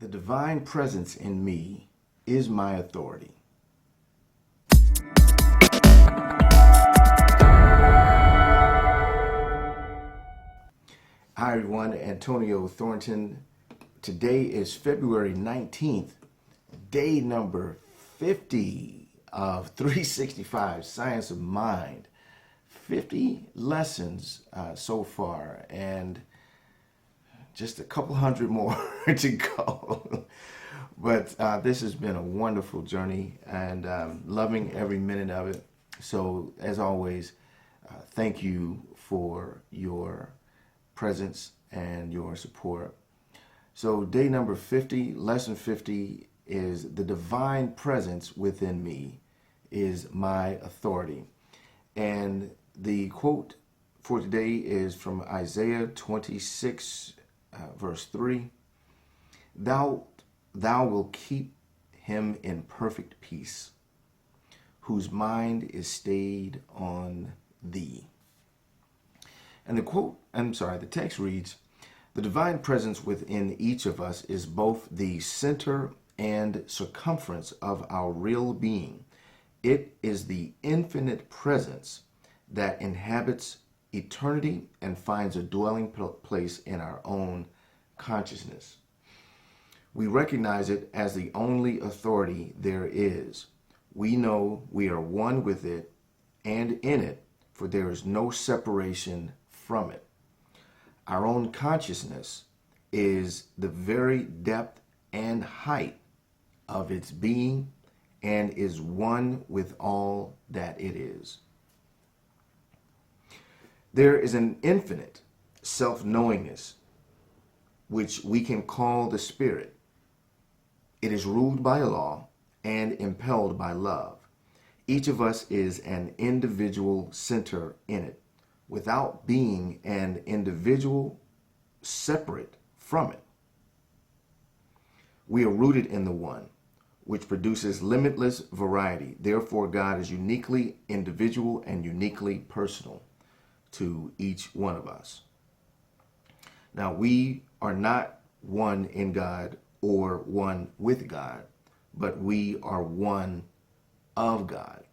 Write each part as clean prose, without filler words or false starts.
The divine presence in me is my authority. Hi everyone, Antonio Thornton. Today is February 19th, day number 50 of 365 Science of Mind. 50 lessons so far, and just a couple hundred more to go. But this has been a wonderful journey, and loving every minute of it. So, as always, thank you for your presence and your support. So, day number 50, lesson 50 is the divine presence within me is my authority. And the quote for today is from Isaiah 26, verse 3. Thou will keep him in perfect peace, whose mind is stayed on thee. And the text reads, the divine presence within each of us is both the center and circumference of our real being. It is the infinite presence that inhabits eternity and finds a dwelling place in our own consciousness. We recognize it as the only authority there is. We know we are one with it and in it, for there is no separation from it. Our own consciousness is the very depth and height of its being and is one with all that it is. There is an infinite self-knowingness, which we can call the Spirit. It is ruled by law and impelled by love. Each of us is an individual center in it, without being an individual separate from it. We are rooted in the one, which produces limitless variety. Therefore, God is uniquely individual and uniquely personal to each one of us. Now, we are not one in God or one with God, but we are one of God.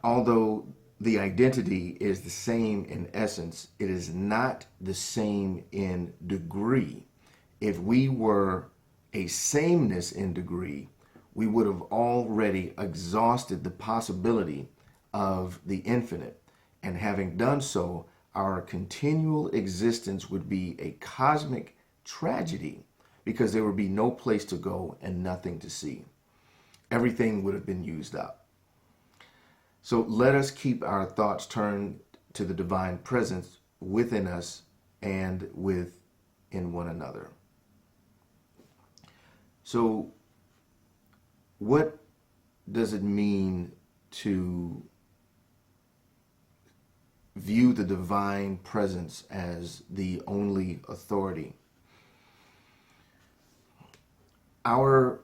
Although the identity is the same in essence, it is not the same in degree. If we were a sameness in degree, we would have already exhausted the possibility of the infinite. And having done so, our continual existence would be a cosmic tragedy because there would be no place to go and nothing to see. Everything would have been used up. So let us keep our thoughts turned to the divine presence within us and within one another. So what does it mean to view the divine presence as the only authority? Our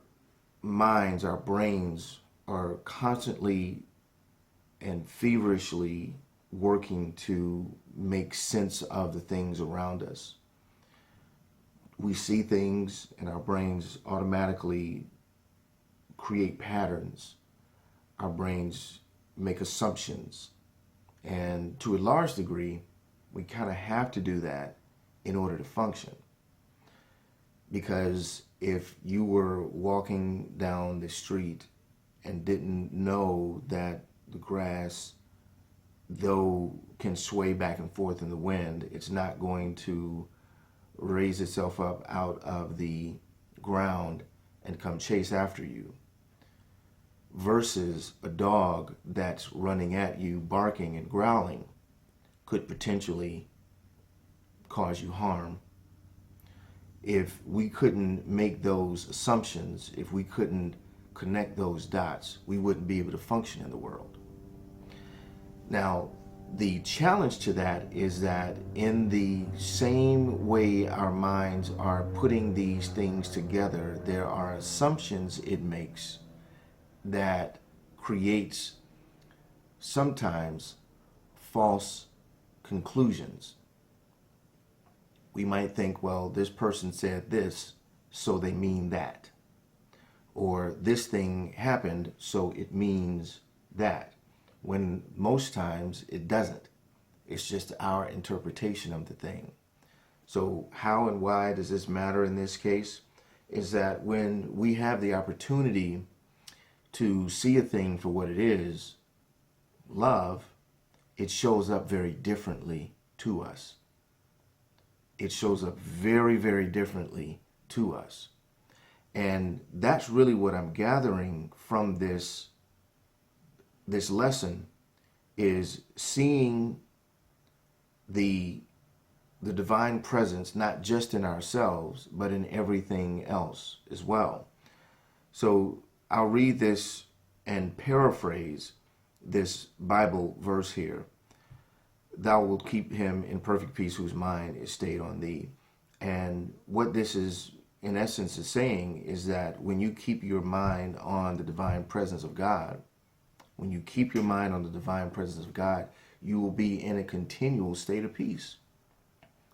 minds, our brains are constantly and feverishly working to make sense of the things around us. We see things and our brains automatically create patterns. Our brains make assumptions. And to a large degree, we kind of have to do that in order to function. Because if you were walking down the street and didn't know that the grass, though can sway back and forth in the wind, it's not going to raise itself up out of the ground and come chase after you. Versus a dog that's running at you, barking and growling, could potentially cause you harm. If we couldn't make those assumptions, if we couldn't connect those dots, we wouldn't be able to function in the world. Now, the challenge to that is that in the same way our minds are putting these things together, there are assumptions it makes that creates sometimes false conclusions. We might think, well, this person said this, so they mean that. Or this thing happened, so it means that. When most times it doesn't. It's just our interpretation of the thing. So how and why does this matter in this case? Is that when we have the opportunity to see a thing for what it is, love, it shows up very differently to us. It shows up very, very differently to us. And that's really what I'm gathering from this lesson, is seeing the divine presence, not just in ourselves, but in everything else as well. So I'll read this and paraphrase this Bible verse here. Thou wilt keep him in perfect peace whose mind is stayed on thee. And what this is, in essence, is saying is that when you keep your mind on the divine presence of God, when you keep your mind on the divine presence of God, you will be in a continual state of peace.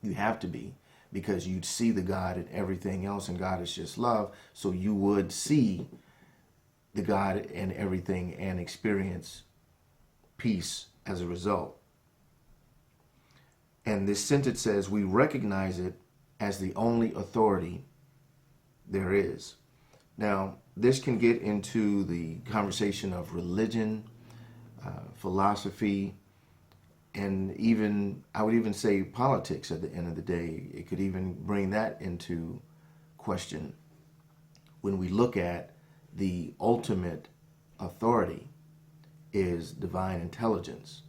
You have to be, because you'd see the God in everything else, and God is just love. So you would see the God in everything and experience peace as a result. And this sentence says, we recognize it as the only authority there is. Now, this can get into the conversation of religion, philosophy, and even, I would even say, politics at the end of the day. It could even bring that into question. When we look at the ultimate authority is divine intelligence.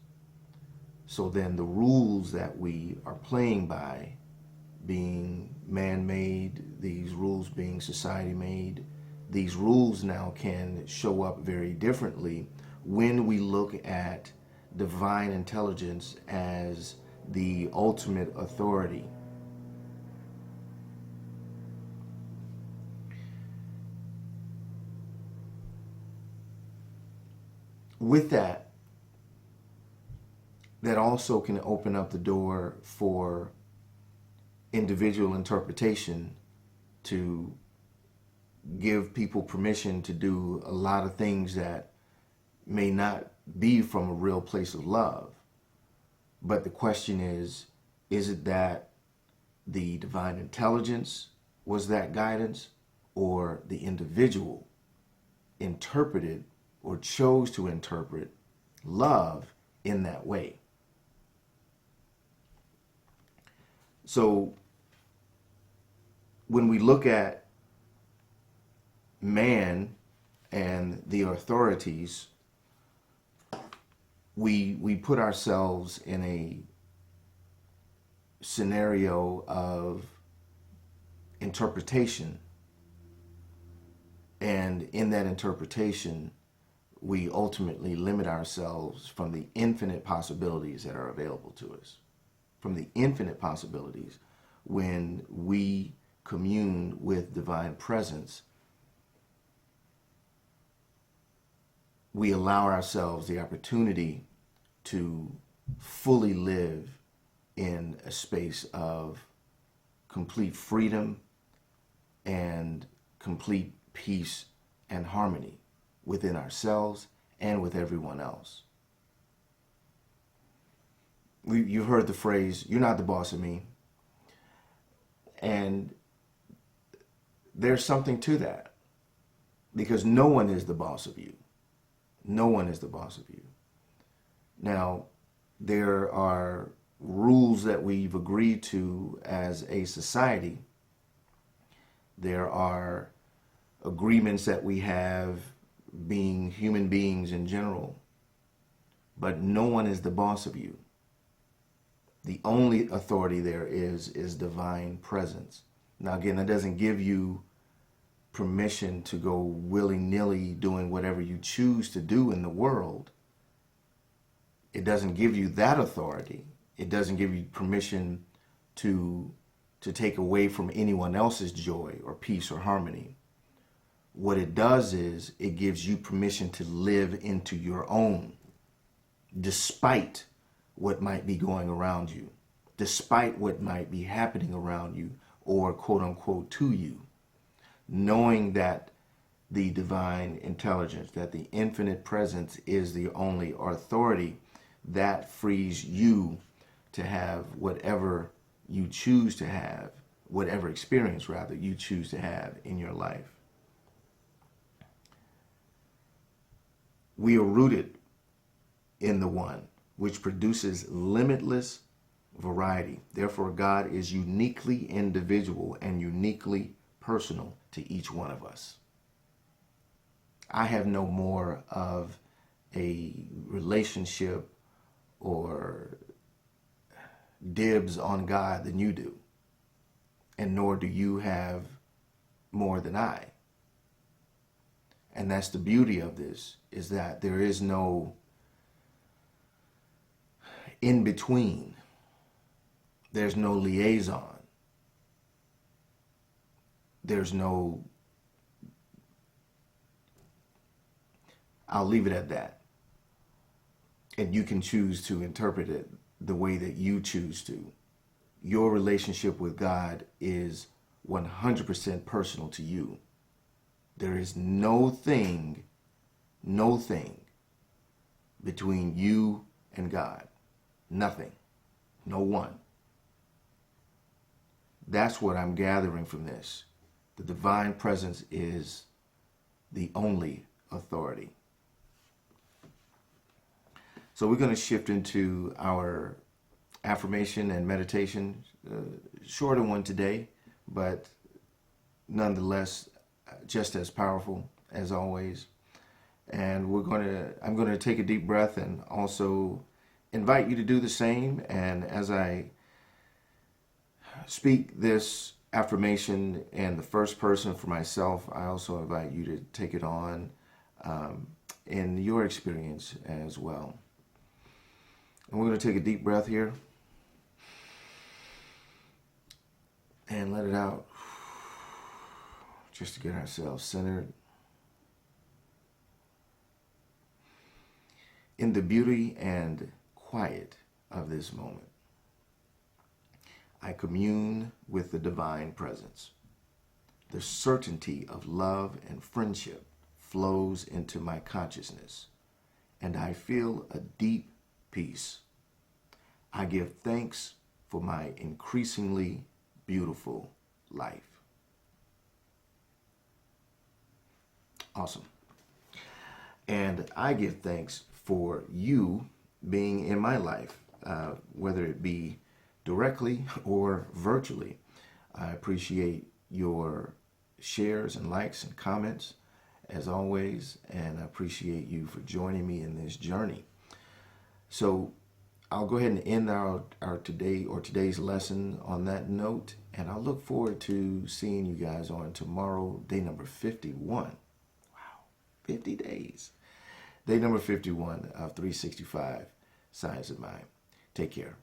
So then the rules that we are playing by, being man-made, these rules being society-made, these rules now can show up very differently when we look at divine intelligence as the ultimate authority. With that also can open up the door for individual interpretation, to give people permission to do a lot of things that may not be from a real place of love. But the question is it that the divine intelligence was that guidance, or the individual interpreted or chose to interpret love in that way? So when we look at man and the authorities, we put ourselves in a scenario of interpretation. And in that interpretation, we ultimately limit ourselves from the infinite possibilities that are available to us. From the infinite possibilities, when we commune with divine presence, we allow ourselves the opportunity to fully live in a space of complete freedom and complete peace and harmony within ourselves and with everyone else. You've heard the phrase, "You're not the boss of me." And there's something to that, because no one is the boss of you. No one is the boss of you. Now, there are rules that we've agreed to as a society. There are agreements that we have being human beings in general. But no one is the boss of you. The only authority there is divine presence. Now, again, that doesn't give you permission to go willy-nilly doing whatever you choose to do in the world. It doesn't give you that authority. It doesn't give you permission to take away from anyone else's joy or peace or harmony. What it does is it gives you permission to live into your own, despite what might be going around you, despite what might be happening around you, or quote unquote to you. knowing that the divine intelligence, that the infinite presence is the only authority, that frees you to have whatever you choose to have, whatever experience, rather, you choose to have in your life. We are rooted in the one, which produces limitless variety. Therefore, God is uniquely individual and uniquely personal to each one of us. I have no more of a relationship or dibs on God than you do, and nor do you have more than I. And that's the beauty of this, is that there is no in between. There's no liaison. There's no, I'll leave it at that. And you can choose to interpret it the way that you choose to. Your relationship with God is 100% personal to you. There is no thing between you and God. Nothing. No one. That's what I'm gathering from this. The divine presence is the only authority. So we're going to shift into our affirmation and meditation. Shorter one today, but nonetheless just as powerful as always. And I'm going to take a deep breath and also invite you to do the same. And as I speak this affirmation in the first person for myself, I also invite you to take it on in your experience as well. And we're going to take a deep breath here and let it out, just to get ourselves centered in the beauty and quiet of this moment. I commune with the divine presence. The certainty of love and friendship flows into my consciousness, and I feel a deep peace. I give thanks for my increasingly beautiful life. Awesome. And I give thanks for you being in my life, whether it be directly or virtually. I appreciate your shares and likes and comments, as always, and I appreciate you for joining me in this journey. So I'll go ahead and end our today's lesson on that note, and I'll look forward to seeing you guys on tomorrow, day number 51. Wow, 50 days. Day number 51 of 365 Science of Mind. Take care.